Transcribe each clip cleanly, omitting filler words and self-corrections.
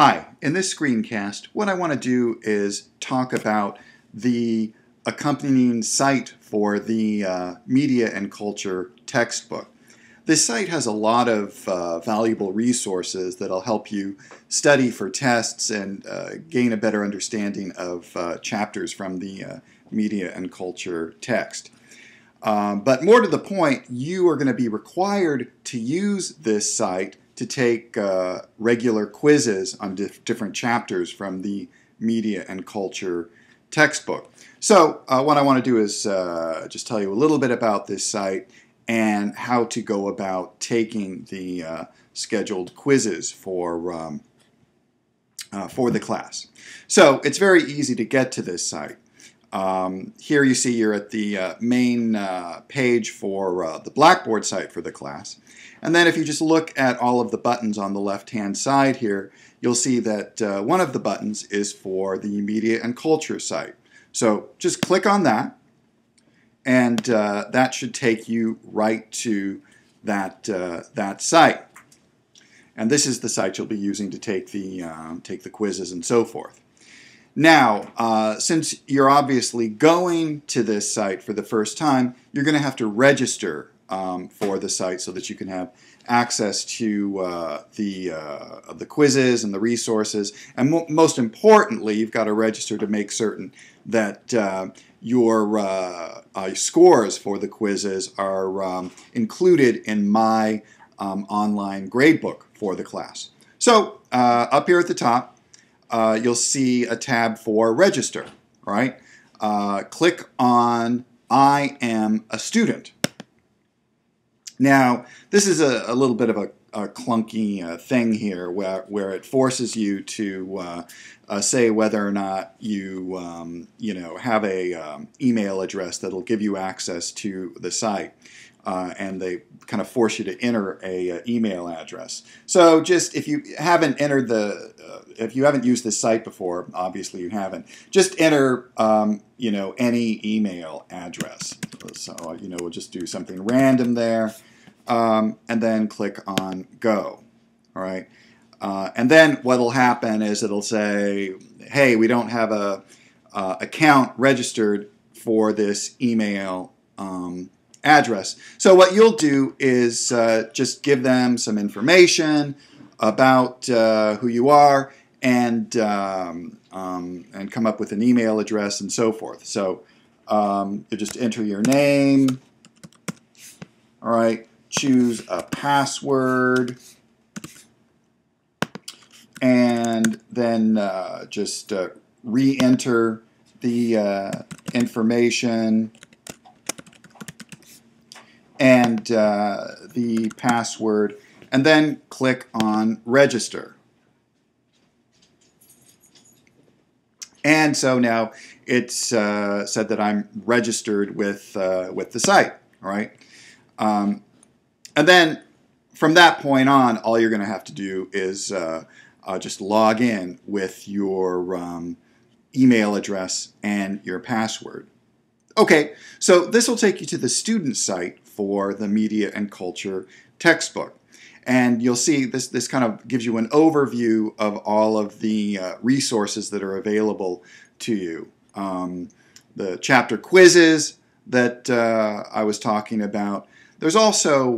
Hi, in this screencast, what I want to do is talk about the accompanying site for the Media and Culture textbook. This site has a lot of valuable resources that'll help you study for tests and gain a better understanding of chapters from the Media and Culture text. But more to the point, you are going to be required to use this site to take regular quizzes on different chapters from the Media and Culture textbook. So what I want to do is just tell you a little bit about this site and how to go about taking the scheduled quizzes for the class. So it's very easy to get to this site. Here you see you're at the main page for the Blackboard site for the class. And then if you just look at all of the buttons on the left-hand side here, you'll see that one of the buttons is for the Media and Culture site. So just click on that, and that should take you right to that site. And this is the site you'll be using to take the quizzes and so forth. Now, since you're obviously going to this site for the first time, you're going to have to register for the site so that you can have access to the quizzes and the resources. And most importantly, you've got to register to make certain that your scores for the quizzes are included in my online gradebook for the class. So up here at the top, you'll see a tab for register. All right? Click on I am a student. Now, this is a little bit of a clunky thing here where it forces you to say whether or not you have a email address that'll give you access to the site, and they kind of force you to enter a email address. So just if you haven't if you haven't used this site before, obviously you haven't, just enter any email address. So we'll just do something random there. And then click on Go. All right, and then what'll happen is it'll say, "Hey, we don't have a account registered for this email address." So what you'll do is just give them some information about who you are and come up with an email address and so forth. So you just enter your name. All right. Choose a password, and then just re-enter the information and the password, and then click on register. And so now it's said that I'm registered with the site. All right. And then from that point on, all you're going to have to do is just log in with your email address and your password. Okay, so this will take you to the student site for the Media and Culture textbook. And you'll see this kind of gives you an overview of all of the resources that are available to you. The chapter quizzes that I was talking about. There's also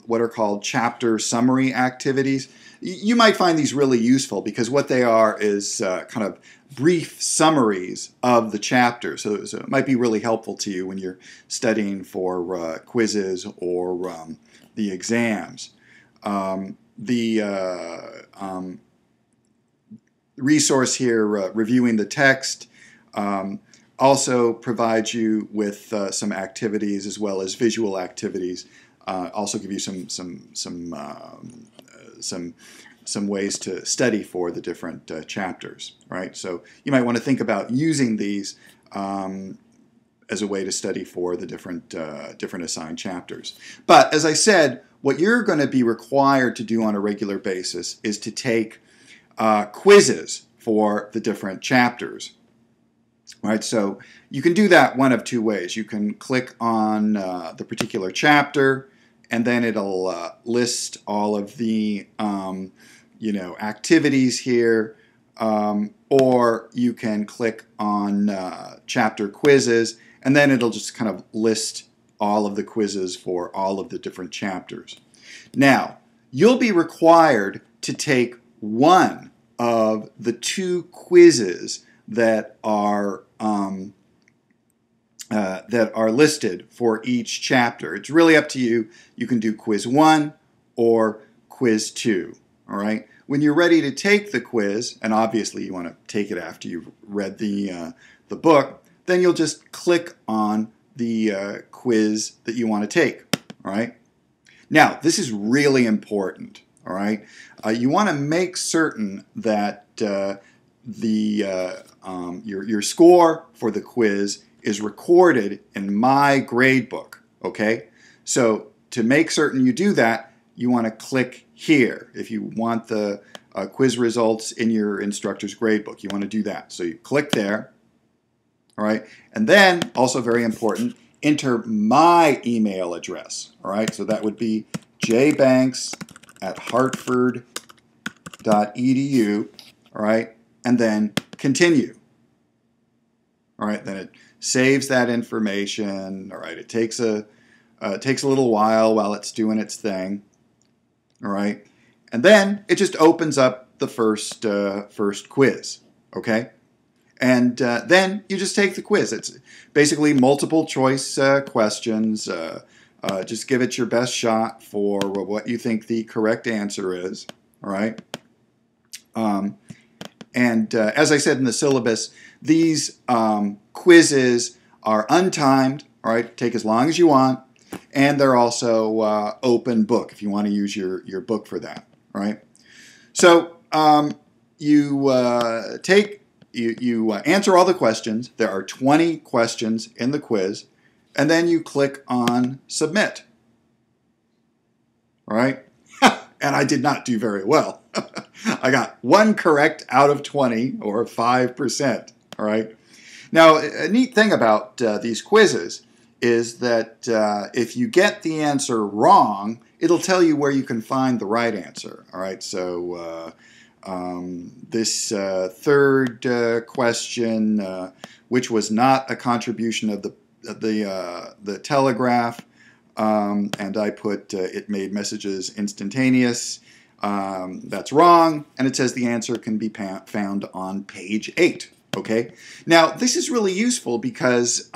what are called chapter summary activities. You might find these really useful because what they are is kind of brief summaries of the chapter. So it might be really helpful to you when you're studying for quizzes or the exams. The resource here, reviewing the text, also provides you with some activities as well as visual activities. Also give you some ways to study for the different chapters. Right? So you might want to think about using these as a way to study for the different assigned chapters. But as I said, what you're going to be required to do on a regular basis is to take quizzes for the different chapters. Right, so you can do that one of two ways. You can click on the particular chapter, and then it'll list all of the activities here, or you can click on chapter quizzes, and then it'll just kind of list all of the quizzes for all of the different chapters. Now, you'll be required to take one of the 2 quizzes that are listed for each chapter. It's really up to you. You can do quiz 1 or quiz 2. All right. When you're ready to take the quiz, and obviously you want to take it after you've read the book, then you'll just click on the quiz that you want to take. All right. Now, this is really important. All right. You want to make certain that your score for the quiz is recorded in My Gradebook. Okay. So to make certain you do that, you want to click here. If you want the quiz results in your instructor's gradebook, you want to do that. So you click there. All right. And then, also very important, enter my email address. All right. So that would be jbanks@hartford.edu. All right. And then continue. All right. Then it saves that information. All right. It takes a little while it's doing its thing. All right. And then it just opens up the first quiz. Okay. And then you just take the quiz. It's basically multiple choice questions. Just give it your best shot for what you think the correct answer is. All right. As I said in the syllabus, these quizzes are untimed. All right. Take as long as you want. And they're also open book if you want to use your book for that. All right. So you answer all the questions. There are 20 questions in the quiz, and then you click on Submit. All right. And I did not do very well. I got 1 correct out of 20, or 5%. All right. Now, a neat thing about these quizzes is that if you get the answer wrong, it'll tell you where you can find the right answer. All right, so this third question, which was not a contribution of the Telegraph, and I put it made messages instantaneous. That's wrong, and it says the answer can be found on page 8. Okay. Now, this is really useful because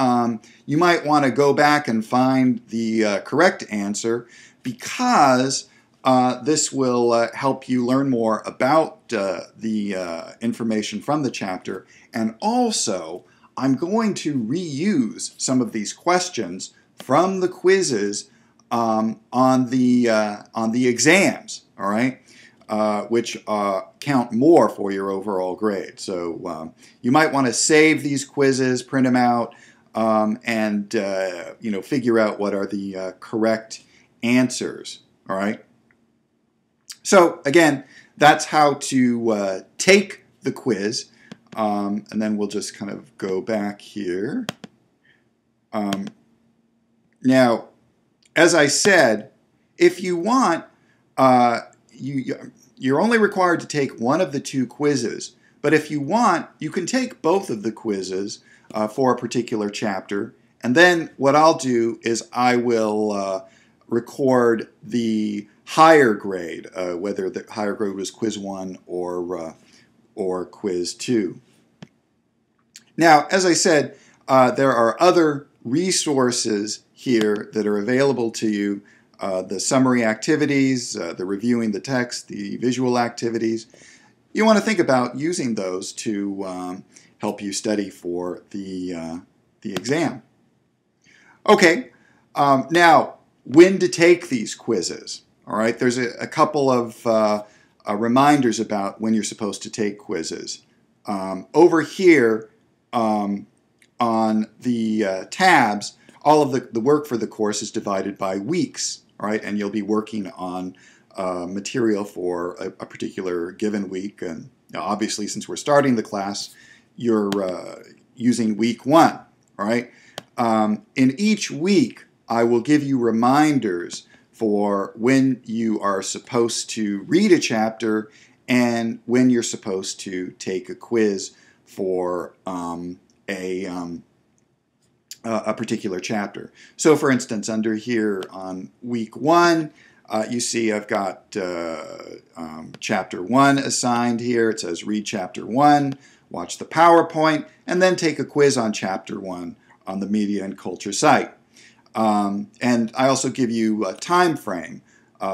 you might want to go back and find the correct answer, because this will help you learn more about the information from the chapter. And also, I'm going to reuse some of these questions from the quizzes on the exams. All right. Which count more for your overall grade. So you might want to save these quizzes, print them out, and figure out what are the correct answers. All right. So again, that's how to take the quiz, and then we'll just kind of go back here. Now, as I said, if you want, you're only required to take one of the 2 quizzes, but if you want, you can take both of the quizzes for a particular chapter, and then what I'll do is I will record the higher grade, whether the higher grade was quiz 1 or quiz 2. Now, as I said, there are other resources here that are available to you. The summary activities, the reviewing the text, the visual activities. You want to think about using those to help you study for the exam. Okay, now when to take these quizzes. All right, there's a couple of reminders about when you're supposed to take quizzes. Over here on the tabs, all of the work for the course is divided by weeks. All right, and you'll be working on material for a particular given week. And obviously, since we're starting the class, you're using week 1. All right. In each week, I will give you reminders for when you are supposed to read a chapter and when you're supposed to take a quiz for a particular chapter. So for instance, under here on week 1, you see I've got chapter 1 assigned here. It says read chapter 1, watch the PowerPoint, and then take a quiz on chapter 1 on the Media and Culture site. And I also give you a time frame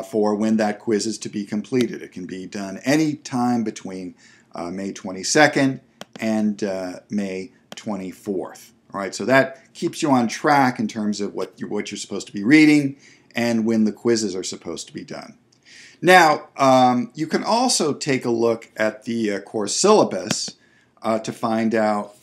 for when that quiz is to be completed. It can be done any time between May 22nd and May 24th. All right, so that keeps you on track in terms of what you're supposed to be reading and when the quizzes are supposed to be done. Now, you can also take a look at the course syllabus to find out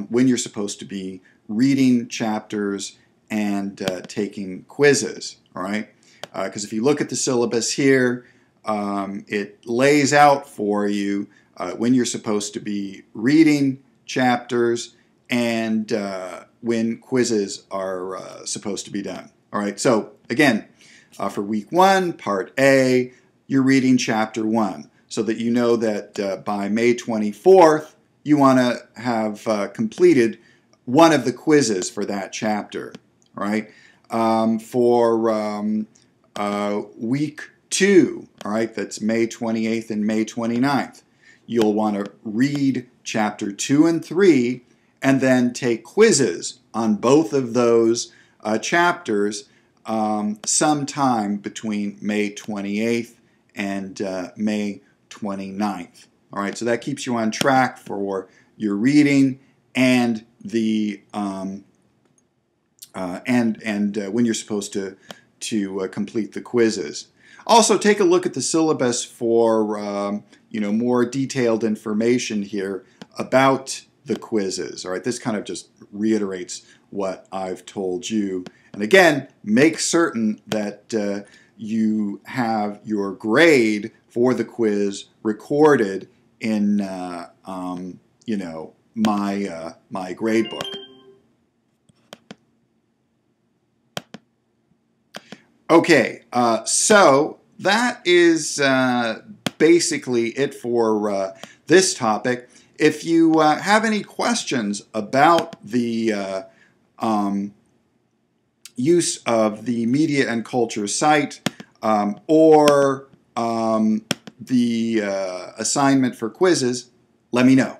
when you're supposed to be reading chapters and taking quizzes. All right, because if you look at the syllabus here, it lays out for you when you're supposed to be reading chapters and when quizzes are supposed to be done. All right, so again, for week 1, part A, you're reading chapter 1 so that you know that by May 24th, you want to have completed one of the quizzes for that chapter. All right, for week 2, all right, that's May 28th and May 29th, you'll want to read chapter 2 and 3 and then take quizzes on both of those chapters sometime between May 28th and May 29th. All right, so that keeps you on track for your reading and the when you're supposed to complete the quizzes. Also, take a look at the syllabus for more detailed information here about the quizzes. All right, this kind of just reiterates what I've told you. And again, make certain that you have your grade for the quiz recorded in my grade book. Okay, so that is basically it for this topic. If you have any questions about the use of the Media and Culture site or the assignment for quizzes, let me know.